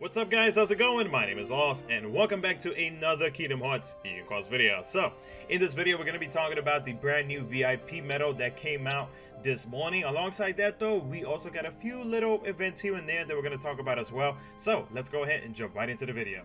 What's up guys, how's it going? My name is Lost and welcome back to another Kingdom Hearts Unicorns video. So, in this video we're going to be talking about the brand new VIP medal that came out this morning. Alongside that though, we also got a few little events here and there that we're going to talk about as well. So, let's go ahead and jump right into the video.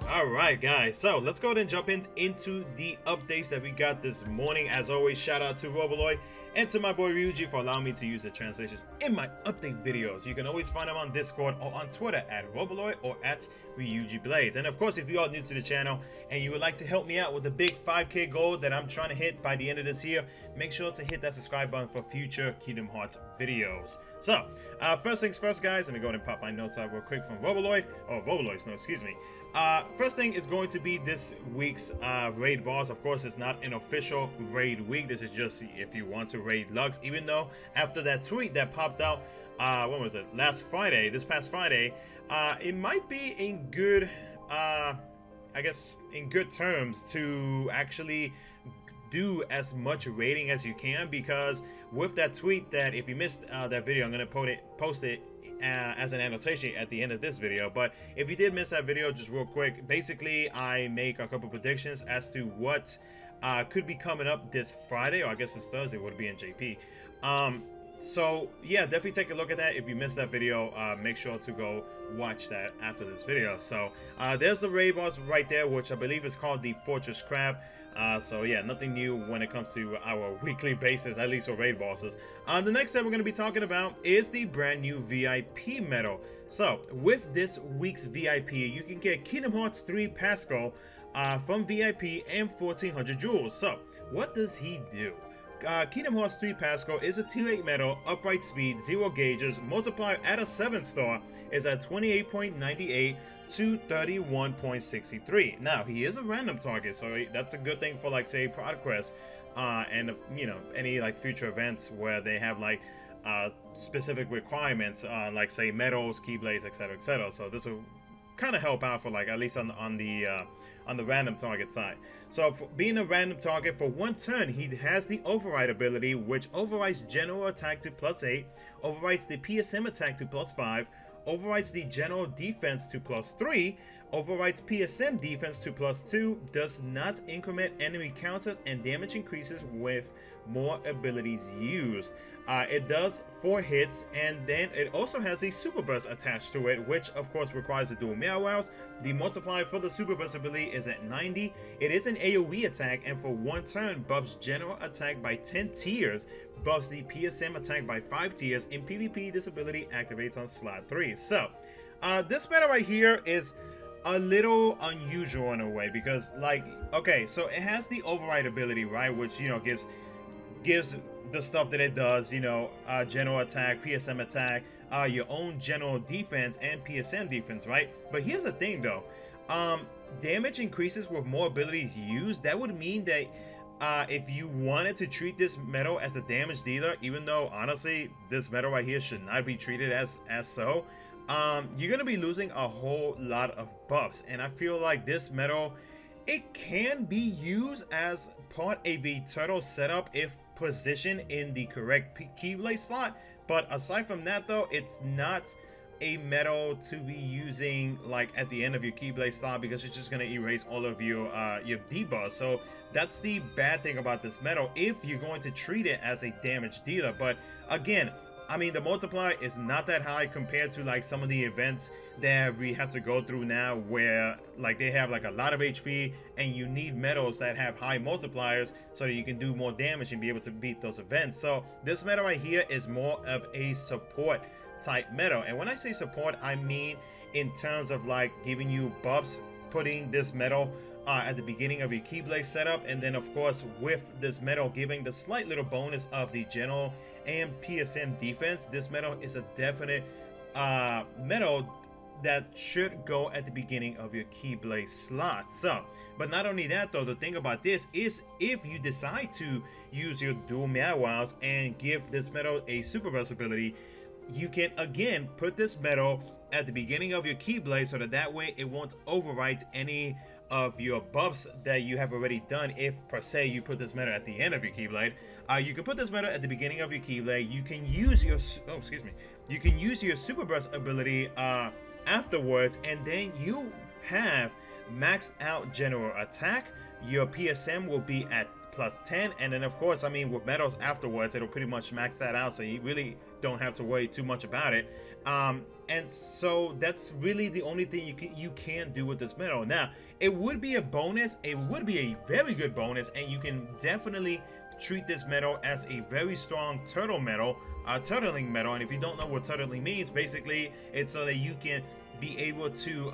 Alright guys, so let's go ahead and jump into the updates that we got this morning. As always, shout out to Roboloid and to my boy Ryuji for allowing me to use the translations in my update videos. You can always find them on Discord or on Twitter at Roboloid or at Ryuji Blades. And of course, if you are new to the channel and you would like to help me out with the big 5K goal that I'm trying to hit by the end of this year, make sure to hit that subscribe button for future Kingdom Hearts videos. So, first things first guys, let me go ahead and pop my notes out real quick from Roboloid, or Roboloids, no, excuse me. First thing is going to be this week's raid boss. Of course, it's not an official raid week. This is just if you want to raid Lux. Even though after that tweet that popped out, when was it? This past Friday, it might be in good, I guess, in good terms to actually do as much raiding as you can, because with that tweet that if you missed that video, I'm gonna post it as an annotation at the end of this video. But if you did miss that video, just real quick, basically I make a couple predictions as to what could be coming up this Friday, or I guess it's Thursday, would be in JP. So yeah, definitely take a look at that. If you missed that video, make sure to go watch that after this video. So there's the raid boss right there, which I believe is called the Fortress Crab. So yeah, nothing new when it comes to our weekly basis, at least for raid bosses. The next that we're going to be talking about is the brand new VIP medal. So with this week's VIP, you can get Kingdom Hearts 3 Pascal from VIP and 1400 jewels. So what does he do? Kingdom Hearts 3 Pascal is a tier 8 medal, upright speed, 0 gauges, multiplier at a 7-star is at 28.98 to 31.63. Now he is a random target, so that's a good thing for, like, say, Product Quest and you know, any like future events where they have like specific requirements, like say medals, keyblades, etc, etc. So this will kind of help out for, like, at least on the random target side. So for being a random target for one turn, he has the Overwrite ability, which overwrites General Attack to +8, overwrites the PSM Attack to +5, overwrites the General Defense to +3, overwrites PSM Defense to +2, does not increment enemy counters, and damage increases with more abilities used. It does 4 hits, and then it also has a Super Burst attached to it, which of course requires the dual Meow Wows. The multiplier for the Super Burst ability is at 90. It is an AoE attack, and for one turn buffs General Attack by 10 tiers, buffs the PSM attack by 5 tiers. In PvP, this ability activates on slot 3. So this medal right here is a little unusual in a way, because, like, okay, so it has the Overwrite ability, right, which, you know, gives the stuff that it does, you know, General Attack, PSM Attack, your own General Defense and PSM Defense, right? But here's the thing though, damage increases with more abilities used. That would mean that if you wanted to treat this medal as a damage dealer, even though honestly this medal right here should not be treated as so, you're gonna be losing a whole lot of buffs. And I feel like this medal, it can be used as part of a turtle setup if positioned in the correct keyblade slot, but aside from that though, it's not a medal to be using like at the end of your keyblade slot, because it's just going to erase all of your debuffs. So that's the bad thing about this medal if you're going to treat it as a damage dealer. But again, I mean, the multiplier is not that high compared to like some of the events that we have to go through now, where like they have like a lot of HP and you need medals that have high multipliers so that you can do more damage and be able to beat those events. So this medal right here is more of a support type medal. And when I say support, I mean in terms of like giving you buffs, putting this medal at the beginning of your keyblade setup, and then of course with this medal giving the slight little bonus of the General and PSM defense. This medal is a definite medal that should go at the beginning of your keyblade slot. So, but not only that though, the thing about this is if you decide to use your dual Meow Wows and give this medal a Super Burst ability, you can again put this medal at the beginning of your Keyblade, so that way it won't overwrite any of your buffs that you have already done. If per se you put this medal at the end of your Keyblade, you can put this medal at the beginning of your Keyblade. You can use your you can use your Super Burst ability afterwards, and then you have maxed out general attack. Your PSM will be at +10, and then of course, I mean, with medals afterwards, it'll pretty much max that out, so you really don't have to worry too much about it. And so that's really the only thing you can do with this medal. Now, it would be a bonus. It would be a very good bonus, and you can definitely treat this medal as a very strong turtle medal, turtling medal. And if you don't know what turtling means, basically it's so that you can be able to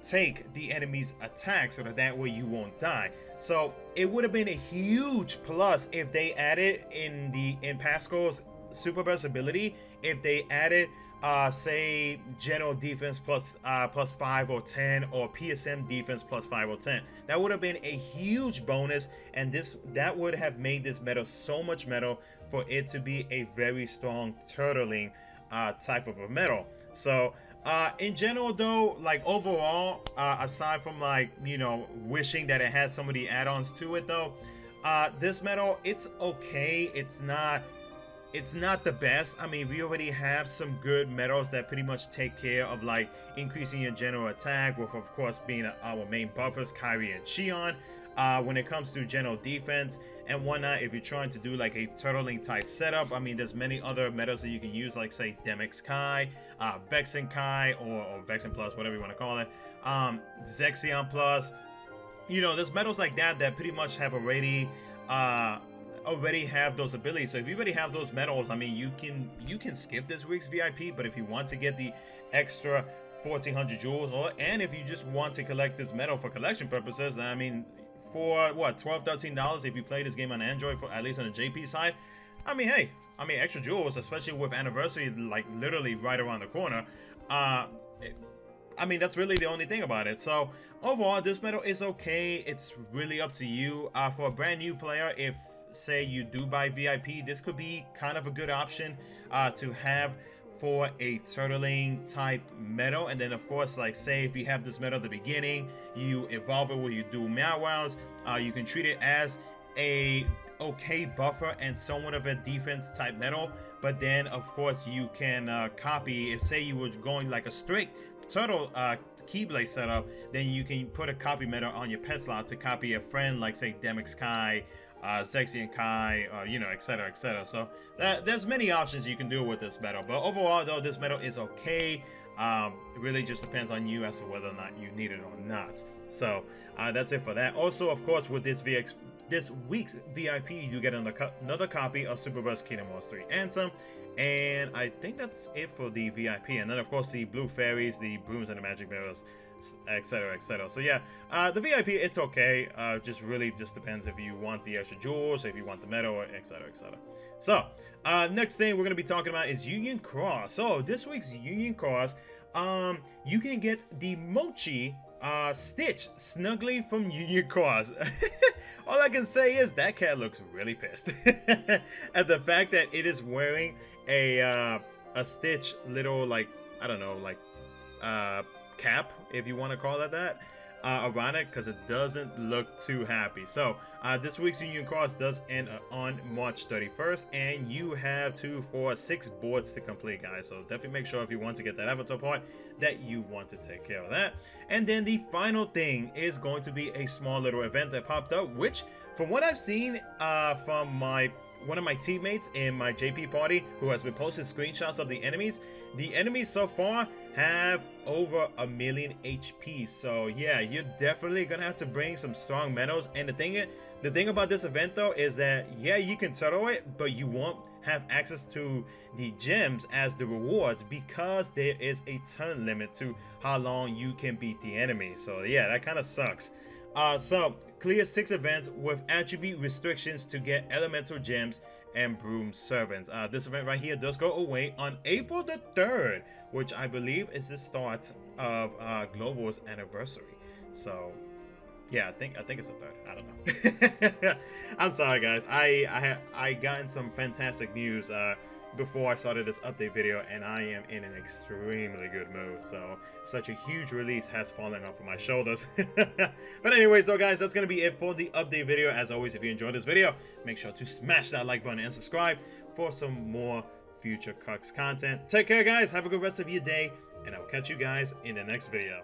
take the enemy's attack, so that way you won't die. So it would have been a huge plus if they added in Pascal's Super Burst ability, if they added say general defense plus 5 or 10, or PSM defense plus 5 or 10. That would have been a huge bonus, and that would have made this medal so much metal for it to be a very strong turtling type of a medal. So in general though, like overall, aside from, like, you know, wishing that it had some of the add-ons to it though, this medal, it's okay. It's not the best. I mean, we already have some good medals that pretty much take care of, like, increasing your general attack, with of course being our main buffers, Kyrie and Shion. When it comes to general defense and whatnot, if you're trying to do like a turtling type setup, I mean, there's many other medals that you can use, like say Demix Kai, Vexen Kai, or Vexen Plus, whatever you want to call it, Zexion Plus. You know, there's medals like that that pretty much have already have those abilities. So if you already have those medals, I mean, you can skip this week's VIP. But if you want to get the extra 1400 jewels, and if you just want to collect this medal for collection purposes, then I mean, for what, $12-13 if you play this game on Android, for at least on the JP side, I mean, hey, I mean, extra jewels, especially with anniversary like literally right around the corner, I mean, that's really the only thing about it. So overall, this medal is okay. It's really up to you. For a brand new player, if say you do buy VIP, this could be kind of a good option to have for a turtling type medal. And then of course, like say if you have this medal at the beginning, you evolve it where you do Meow Wows, you can treat it as a okay buffer and somewhat of a defense type medal. But then of course you can copy, if say you were going like a straight turtle Keyblade setup, then you can put a copy medal on your pet slot to copy a friend, like say Demix Kai, Zexion Kai, you know, etc, etc. So there's many options you can do with this medal. But overall though, this medal is okay. It really just depends on you as to whether or not you need it or not. So that's it for that. Also, of course, with this week's VIP, you get another copy of Super Burst Kingdom Hearts 3 Anthem. And I think that's it for the VIP. And then of course the Blue Fairies, the Brooms, and the Magic Mirrors, etc, etc. So yeah, the VIP, it's okay. Just really just depends if you want the extra jewels, if you want the medal, etc, etc. So next thing we're going to be talking about is Union Cross. So this week's Union Cross, you can get the Mochi Stitch Snuggly from Union Cross. All I can say is that cat looks really pissed at the fact that it is wearing a Stitch little, like, I don't know, like cap, if you want to call it that, around it, because it doesn't look too happy. So this week's Union Cross does end on March 31st, and you have 2, 4, 6 boards to complete, guys. So definitely make sure if you want to get that avatar part that you want to take care of that. And then the final thing is going to be a small little event that popped up, which from what I've seen from one of my teammates in my JP party, who has been posting screenshots of the enemies so far have over 1 million HP. So yeah, you're definitely gonna have to bring some strong medals. And the thing about this event though is that, yeah, you can turtle it, but you won't have access to the gems as the rewards, because there is a turn limit to how long you can beat the enemy. So yeah, that kind of sucks. So clear 6 events with attribute restrictions to get elemental gems and broom servants. This event right here does go away on April the 3rd, which I believe is the start of Global's anniversary. So yeah, I think it's the 3rd. I don't know. I'm sorry guys, I gotten some fantastic news before I started this update video, and I am in an extremely good mood. So such a huge release has fallen off of my shoulders. But anyways though guys, that's gonna be it for the update video. As always, if you enjoyed this video, make sure to smash that like button and subscribe for some more future KHUx content. Take care guys, have a good rest of your day, and I will catch you guys in the next video.